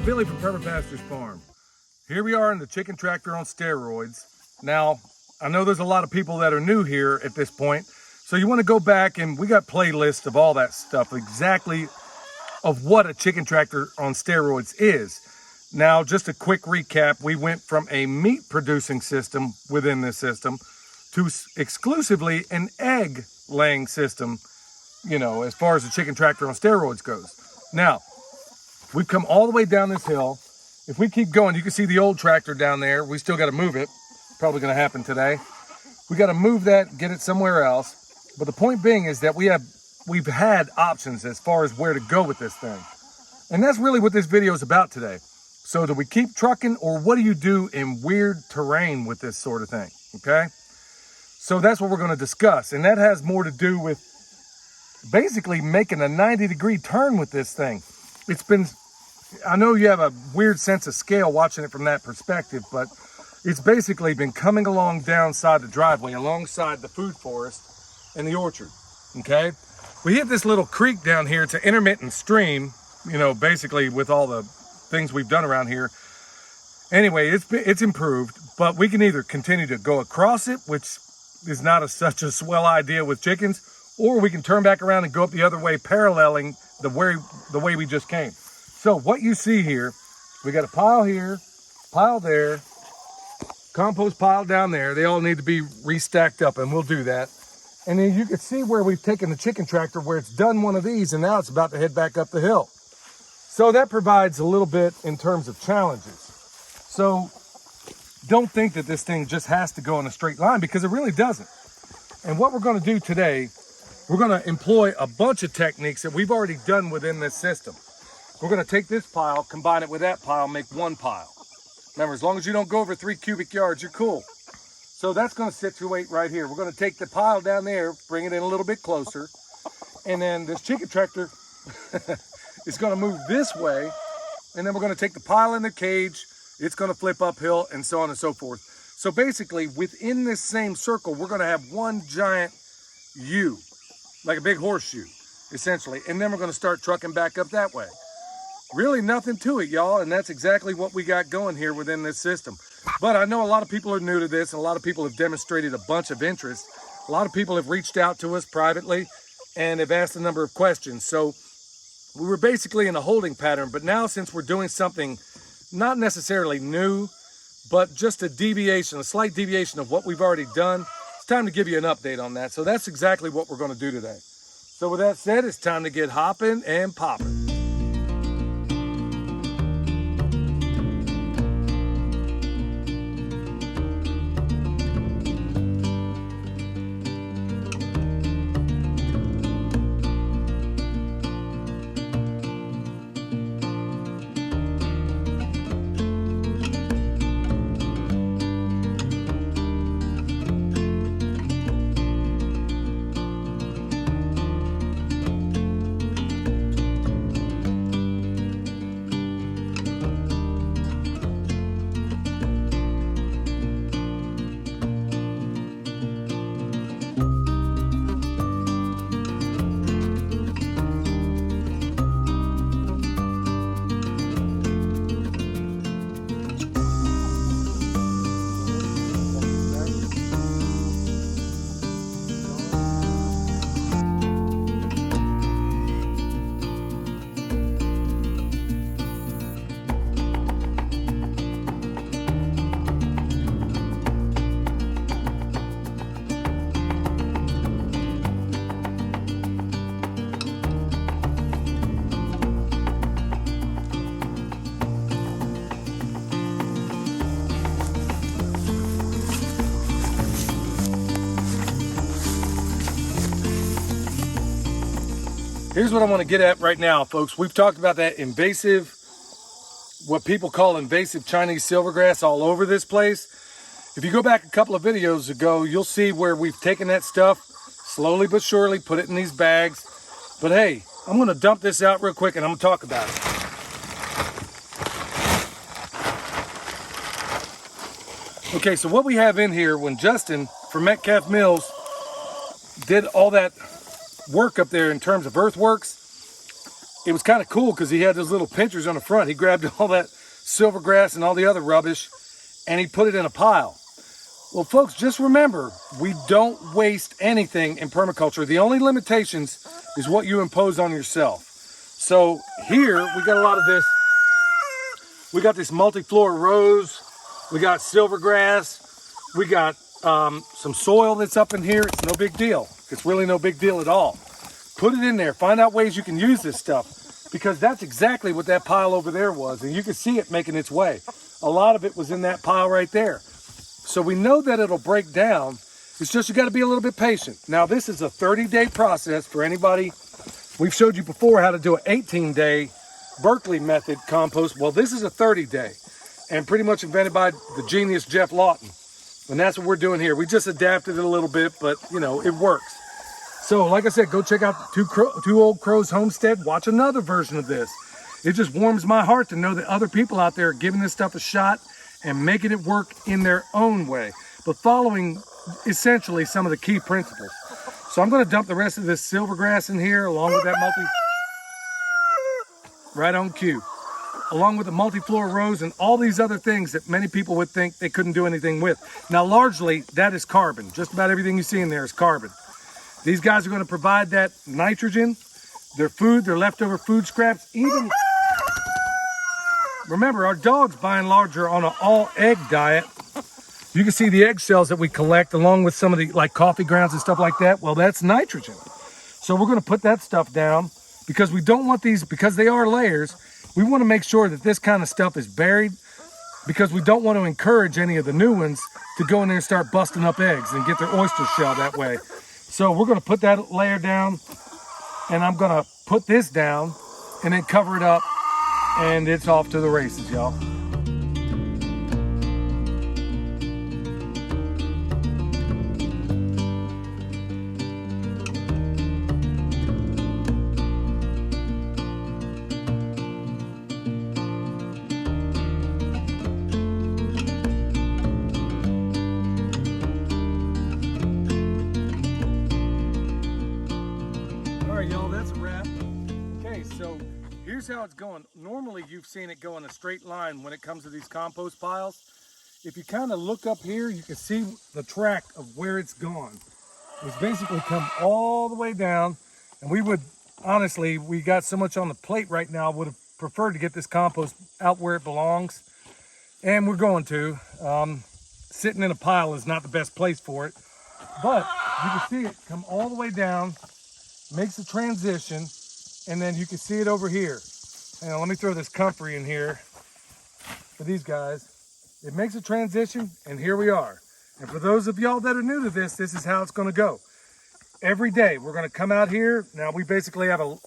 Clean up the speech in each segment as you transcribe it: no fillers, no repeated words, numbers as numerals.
Billy from Perma Pastures Farm. Here we are in the chicken tractor on steroids. Now, I know there's a lot of people that are new here at this point, so you want to go back and we got playlists of all that stuff, exactly of what a chicken tractor on steroids is. Now, just a quick recap, we went from a meat producing system within this system to exclusively an egg laying system, you know, as far as the chicken tractor on steroids goes. Now, we've come all the way down this hill. If we keep going, you can see the old tractor down there. We still got to move it. Probably going to happen today. We got to move that, get it somewhere else. But the point being is that we've had options as far as where to go with this thing. And that's really what this video is about today. So do we keep trucking, or what do you do in weird terrain with this sort of thing? Okay? So that's what we're going to discuss. And that has more to do with basically making a 90-degree turn with this thing. It's been, I know you have a weird sense of scale watching it from that perspective, but it's basically been coming along downside the driveway, alongside the food forest and the orchard, okay? We hit this little creek down here. It's an intermittent stream, you know, basically with all the things we've done around here. Anyway, it's improved, but we can either continue to go across it, which is not such a swell idea with chickens, or we can turn back around and go up the other way, paralleling the way we just came. So what you see here, we got a pile here, pile there, compost pile down there. They all need to be restacked up, and we'll do that. And then you can see where we've taken the chicken tractor, where it's done one of these, and now it's about to head back up the hill. So that provides a little bit in terms of challenges. So don't think that this thing just has to go in a straight line, because it really doesn't. And what we're going to do today, we're going to employ a bunch of techniques that we've already done within this system. We're going to take this pile, combine it with that pile, make one pile. Remember, as long as you don't go over 3 cubic yards, you're cool. So that's going to situate right here. We're going to take the pile down there, bring it in a little bit closer, and then this chicken tractor is going to move this way, and then we're going to take the pile in the cage. It's going to flip uphill, and so on and so forth. So basically, within this same circle, we're going to have one giant U, like a big horseshoe, essentially. And then we're going to start trucking back up that way. Really nothing to it, y'all, and that's exactly what we got going here within this system. But I know a lot of people are new to this, and a lot of people have demonstrated a bunch of interest. A lot of people have reached out to us privately and have asked a number of questions. So we were basically in a holding pattern, but now, since we're doing something not necessarily new, but just a deviation, a slight deviation of what we've already done, it's time to give you an update on that. So that's exactly what we're going to do today. So with that said, it's time to get hopping and popping. Here's what I want to get at right now, folks. We've talked about that invasive, what people call invasive Chinese silvergrass all over this place. If you go back a couple of videos ago, you'll see where we've taken that stuff slowly but surely, put it in these bags. But hey, I'm going to dump this out real quick and I'm going to talk about it. Okay, so what we have in here, when Justin from Metcalf Mills did all that work up there in terms of earthworks, it was kind of cool because he had those little pinchers on the front. He grabbed all that silvergrass and all the other rubbish and he put it in a pile. Well, folks, just remember, we don't waste anything in permaculture. The only limitations is what you impose on yourself. So here we got a lot of this. We got this multi-floor rose. We got silvergrass. We got some soil that's up in here. It's no big deal. It's really no big deal at all. Put it in there. Find out ways you can use this stuff, because that's exactly what that pile over there was. And you can see it making its way. A lot of it was in that pile right there. So we know that it'll break down. It's just you got to be a little bit patient. Now, this is a 30-day process for anybody. We've showed you before how to do an 18-day Berkeley method compost. Well, this is a 30-day and pretty much invented by the genius Jeff Lawton. And that's what we're doing here. We just adapted it a little bit, but you know, it works. So like I said, go check out Two Old Crows Homestead. Watch another version of this. It just warms my heart to know that other people out there are giving this stuff a shot and making it work in their own way, but following essentially some of the key principles. So I'm going to dump the rest of this silvergrass in here along with that right on cue, along with the multi-floor rose and all these other things that many people would think they couldn't do anything with. Now, largely that is carbon. Just about everything you see in there is carbon. These guys are going to provide that nitrogen, their food, their leftover food scraps, even... Remember, our dogs, by and large, are on an all-egg diet. You can see the eggshells that we collect along with some of the like coffee grounds and stuff like that. Well, that's nitrogen. So we're going to put that stuff down because we don't want these, because they are layers, we want to make sure that this kind of stuff is buried, because we don't want to encourage any of the new ones to go in there and start busting up eggs and get their oyster shell that way. So we're going to put that layer down, and I'm going to put this down and then cover it up. And it's off to the races, y'all. All right, y'all, that's a wrap. Okay, so here's how it's going. Normally you've seen it go in a straight line when it comes to these compost piles. If you kind of look up here, you can see the track of where it's gone. It's basically come all the way down, and we would, honestly, we got so much on the plate right now, would have preferred to get this compost out where it belongs, and we're going to. Sitting in a pile is not the best place for it, but you can see it come all the way down, makes a transition, and then you can see it over here. Hang on, let me throw this comfrey in here for these guys. It makes a transition, and here we are. And for those of y'all that are new to this, this is how it's going to go. Every day, we're going to come out here. Now, we basically have a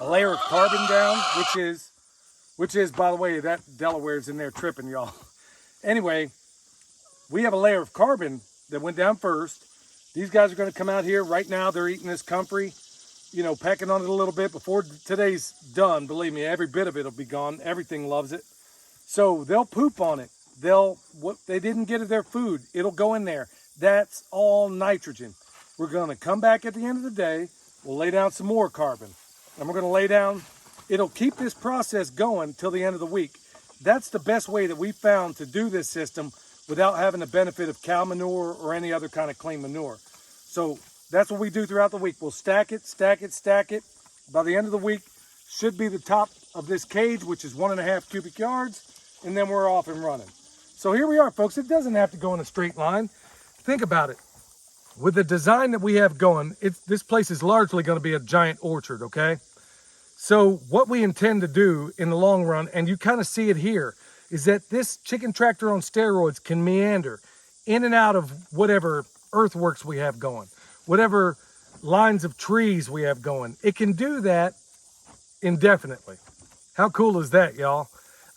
layer of carbon down, which is, by the way, that Delaware's in there tripping, y'all. Anyway, we have a layer of carbon that went down first. These guys are going to come out here. Right now, they're eating this comfrey, you know, pecking on it a little bit. Before today's done, believe me, every bit of it will be gone. Everything loves it. So they'll poop on it. What they didn't get of their food, it'll go in there. That's all nitrogen. We're going to come back at the end of the day. We'll lay down some more carbon. And we're going to lay down, it'll keep this process going till the end of the week. That's the best way that we found to do this system without having the benefit of cow manure or any other kind of clean manure. So that's what we do throughout the week. We'll stack it, stack it, stack it. By the end of the week, should be the top of this cage, which is 1.5 cubic yards, and then we're off and running. So here we are, folks. It doesn't have to go in a straight line. Think about it. With the design that we have going, this place is largely going to be a giant orchard, okay? So what we intend to do in the long run, and you kind of see it here, is that this chicken tractor on steroids can meander in and out of whatever earthworks we have going, whatever lines of trees we have going. It can do that indefinitely. How cool is that, y'all?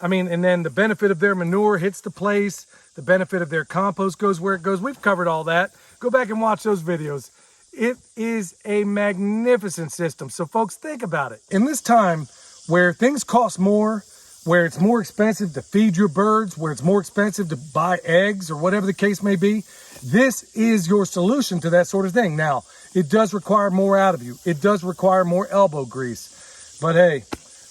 I mean, and then the benefit of their manure hits the place. The benefit of their compost goes where it goes. We've covered all that. Go back and watch those videos. It is a magnificent system. So folks, think about it. In this time where things cost more, where it's more expensive to feed your birds, where it's more expensive to buy eggs or whatever the case may be, this is your solution to that sort of thing. Now, it does require more out of you. It does require more elbow grease. But hey,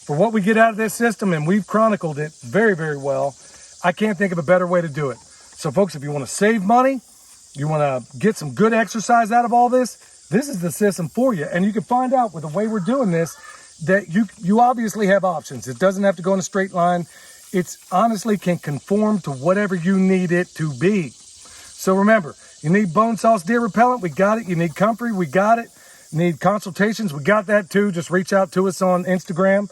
for what we get out of this system, and we've chronicled it very, very well, I can't think of a better way to do it. So folks, if you want to save money, you want to get some good exercise out of all this, this is the system for you. And you can find out with the way we're doing this that you obviously have options. It doesn't have to go in a straight line. It's honestly can conform to whatever you need it to be. So remember, you need bone sauce deer repellent, we got it. You need comfrey, we got it. You need consultations, we got that too. Just reach out to us on Instagram.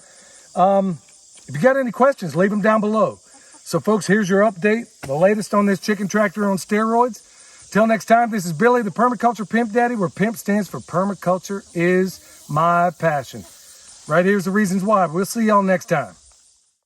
If you got any questions, leave them down below. So folks, here's your update, the latest on this chicken tractor on steroids. Till next time, this is Billy, the Permaculture Pimp Daddy, where PIMP stands for Permaculture is my passion. Right here's the reasons why. We'll see y'all next time.